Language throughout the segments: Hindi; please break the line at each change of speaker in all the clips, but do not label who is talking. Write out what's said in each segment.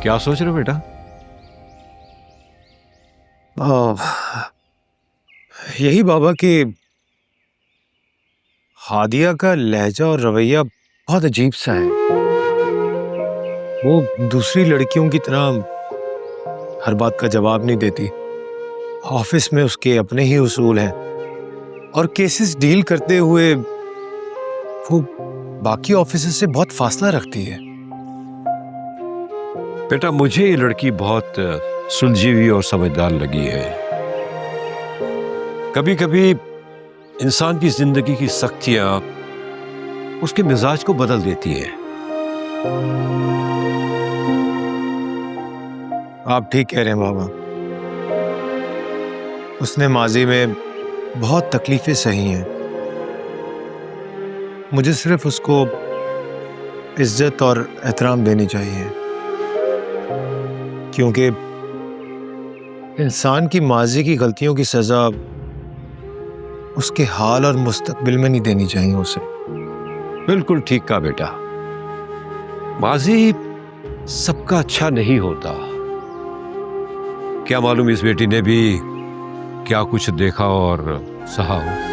क्या सोच रहे हो बेटा?
यही बाबा कि हादिया का लहजा और रवैया बहुत अजीब सा है। वो दूसरी लड़कियों की तरह हर बात का जवाब नहीं देती। ऑफिस में उसके अपने ही उसूल हैं और केसेस डील करते हुए वो बाकी ऑफिसर से बहुत फासला रखती है।
बेटा, मुझे ये लड़की बहुत सुलझी हुई और समझदार लगी है। कभी कभी इंसान की जिंदगी की सख्तियां उसके मिजाज को बदल देती है।
आप ठीक कह रहे हैं बाबा। उसने माजी में बहुत तकलीफें सही हैं। मुझे सिर्फ उसको इज्जत और एहतराम देनी चाहिए, क्योंकि इंसान की माजी की गलतियों की सजा उसके हाल और मुस्तकबिल में नहीं देनी चाहिए उसे।
बिल्कुल ठीक कहा बेटा। माजी सबका अच्छा नहीं होता। क्या मालूम इस बेटी ने भी क्या कुछ देखा और सहा हो।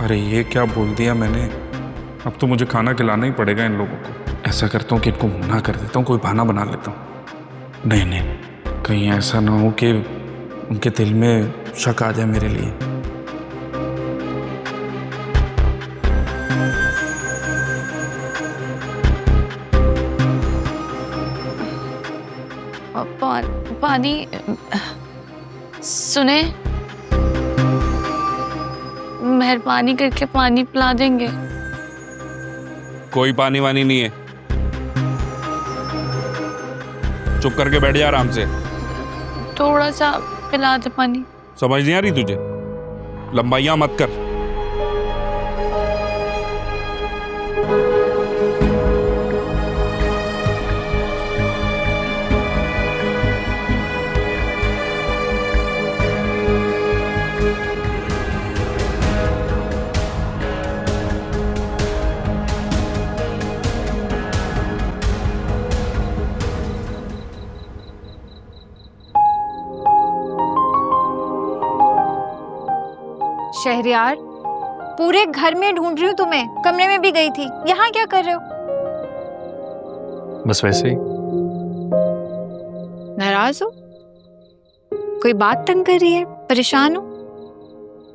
अरे ये क्या बोल दिया मैंने। अब तो मुझे खाना खिलाना ही पड़ेगा इन लोगों को। ऐसा करता हूँ कि इनको मना कर देता हूँ, कोई बहाना बना लेता हूँ। नहीं नहीं, कहीं ऐसा ना हो कि उनके दिल में शक आ जाए मेरे लिए।
पानी सुने, मेहरबानी करके पानी पिला देंगे?
कोई पानी वानी नहीं है, चुप करके बैठ जा आराम से।
थोड़ा सा पिला दे पानी।
समझ नहीं आ रही तुझे? लंबाइयां मत कर।
शहरयार, पूरे घर में ढूंढ रही हूँ तुम्हें, कमरे में भी गई थी, यहाँ क्या कर रहे हो?
बस वैसे ही।
नाराज हो? कोई बात तंग कर रही है? परेशान हो?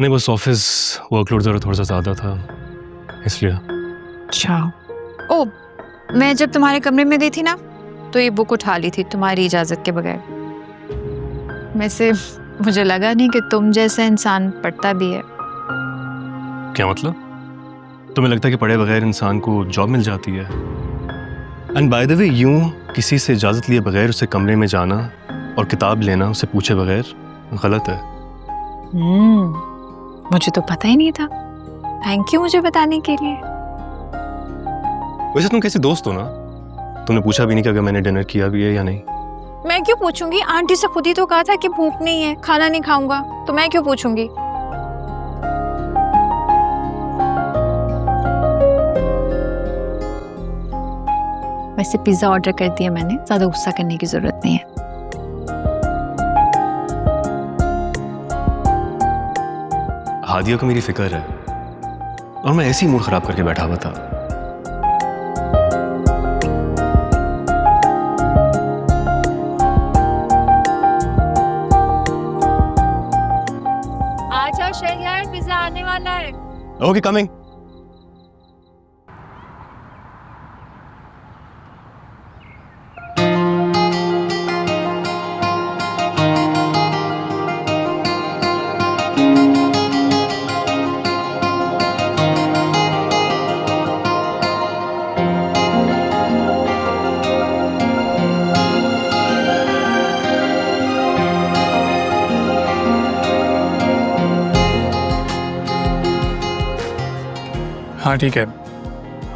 नहीं, बस ऑफिस वर्कलोड जरा थोड़ा सा ज्यादा था इसलिए।
अच्छा। ओ, मैं जब तुम्हारे कमरे में गई थी ना, तो ये बुक उठा ली थी तुम्हारी इजाजत के बगैर। वैसे मुझे लगा नहीं कि तुम जैसा इंसान पढ़ता भी है।
क्या मतलब? तुम्हें लगता है कि पढ़े बगैर इंसान को जॉब मिल जाती है? एंड बाय द वे, यूं किसी से इजाजत लिए बगैर उससे कमरे में जाना और किताब लेना उसे पूछे बगैर गलत है।
मुझे तो पता ही नहीं था। थैंक यू मुझे बताने के लिए।
वैसे तुम कैसे दोस्त हो ना? तुमने पूछा भी नहीं कि अगर मैंने डिनर किया भी है या नहीं।
मैं क्यों पूछूंगी? आंटी से खुद ही तो कहा था कि भूख नहीं है, खाना नहीं खाऊंगा, तो मैं क्यों पूछूंगी? वैसे पिज्जा ऑर्डर कर दिया मैंने, ज्यादा गुस्सा करने की जरूरत नहीं है।
हादिया को मेरी फिक्र है और मैं ऐसी मूड खराब करके बैठा हुआ था।
आ जाओ शहरयार, पिज्जा आने वाला है।
Okay, coming.
हाँ ठीक है,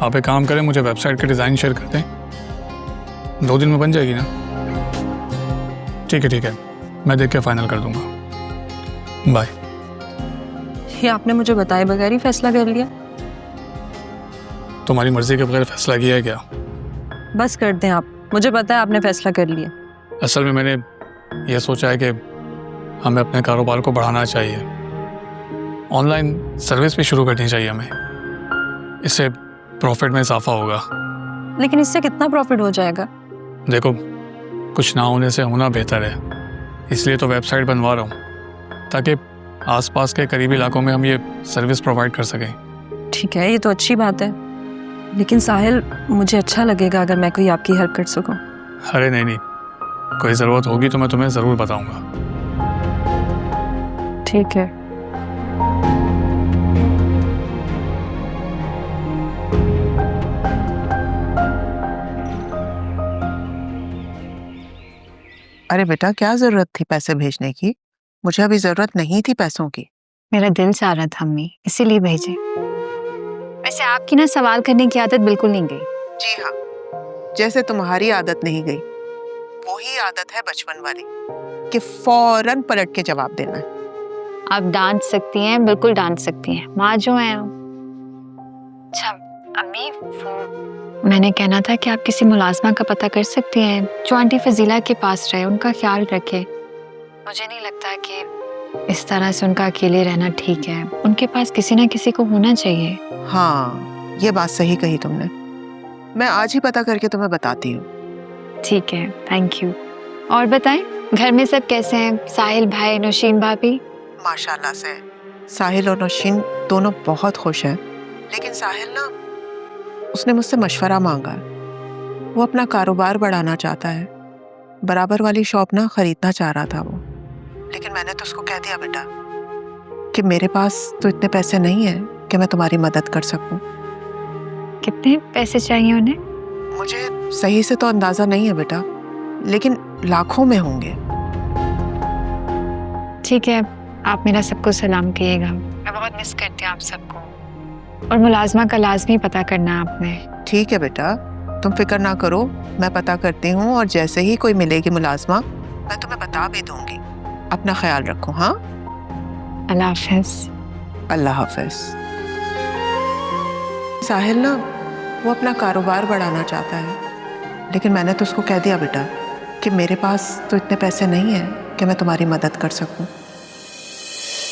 आप एक काम करें, मुझे वेबसाइट के डिज़ाइन शेयर कर दें। 2 दिन में बन जाएगी ना? ठीक है, मैं देख के फाइनल कर दूंगा। बाय।
ये आपने मुझे बताए बगैर ही फैसला कर लिया?
तुम्हारी मर्जी के बगैर फैसला किया है क्या?
बस कर दें आप, मुझे पता है आपने फैसला कर लिया।
असल में मैंने यह सोचा है कि हमें अपने कारोबार को बढ़ाना चाहिए, ऑनलाइन सर्विस भी शुरू करनी चाहिए हमें, इससे प्रॉफिट में इजाफा होगा।
लेकिन इससे कितना प्रॉफिट हो जाएगा?
देखो, कुछ ना होने से होना बेहतर है, इसलिए तो वेबसाइट बनवा रहा हूँ ताकि आसपास के करीबी इलाकों में हम ये सर्विस प्रोवाइड कर सकें।
ठीक है, ये तो अच्छी बात है, लेकिन साहिल मुझे अच्छा लगेगा अगर मैं कोई आपकी हेल्प कर सकूं।
अरे नहीं, कोई ज़रूरत होगी तो मैं तुम्हें ज़रूर बताऊंगा।
ठीक है।
अरे बेटा, क्या जरूरत थी पैसे भेजने की? मुझे अभी जरूरत नहीं थी पैसों की।
मेरा दिल चाह रहा था अम्मी, इसीलिए भेजे। वैसे आपकी ना सवाल करने की आदत बिल्कुल नहीं गई।
जी हाँ, जैसे तुम्हारी आदत नहीं गई, वही आदत है बचपन वाली कि फौरन पलट के जवाब देना है।
आप डांट सकती हैं, बिल्कुल डांट सकती हैं, माँ जो है। अच्छा अम्मी, मैंने कहना था कि आप किसी मुलाजमा का पता कर सकती हैं जो आंटी फजीला के पास रहे, उनका ख्याल रखे। मुझे नहीं लगता कि इस तरह से उनका अकेले रहना ठीक है, उनके पास किसी ना किसी को होना चाहिए।
हाँ, ये बात सही कही तुमने। मैं आज ही पता करके तुम्हें बताती हूँ।
ठीक है, थैंक यू। और बताएं, घर में सब कैसे हैं? साहिल भाई, नौशीन भाभी?
माशाल्लाह से साहिल और नौशीन दोनों बहुत खुश हैं। लेकिन साहिल ना, उसने मुझसे मशवरा मांगा। वो अपना कारोबार बढ़ाना चाहता है, बराबर वाली शॉप ना खरीदना चाह रहा था वो। लेकिन मैंने तो उसको कह दिया बेटा कि मेरे पास तो इतने पैसे नहीं है कि मैं तुम्हारी मदद कर सकूं।
कितने पैसे चाहिए उन्हें?
मुझे सही से तो अंदाजा नहीं है बेटा, लेकिन लाखों में होंगे।
ठीक है, आप मेरा सबको सलाम कहिएगा। मैं बहुत मिस करती हूँ आप सबको। और मुलाजमा का लाजमी पता करना आपने।
ठीक है बेटा, तुम फिक्र ना करो, मैं पता करती हूँ और जैसे ही कोई मिलेगी मुलाजमा मैं तुम्हें बता भी दूंगी। अपना ख्याल रखो। हाँ,
अल्लाह हाफिज।
अल्लाह हाफिज। साहिल ना, वो अपना कारोबार बढ़ाना चाहता है, लेकिन मैंने तो उसको कह दिया बेटा कि मेरे पास तो इतने पैसे नहीं है कि मैं तुम्हारी मदद कर सकूं।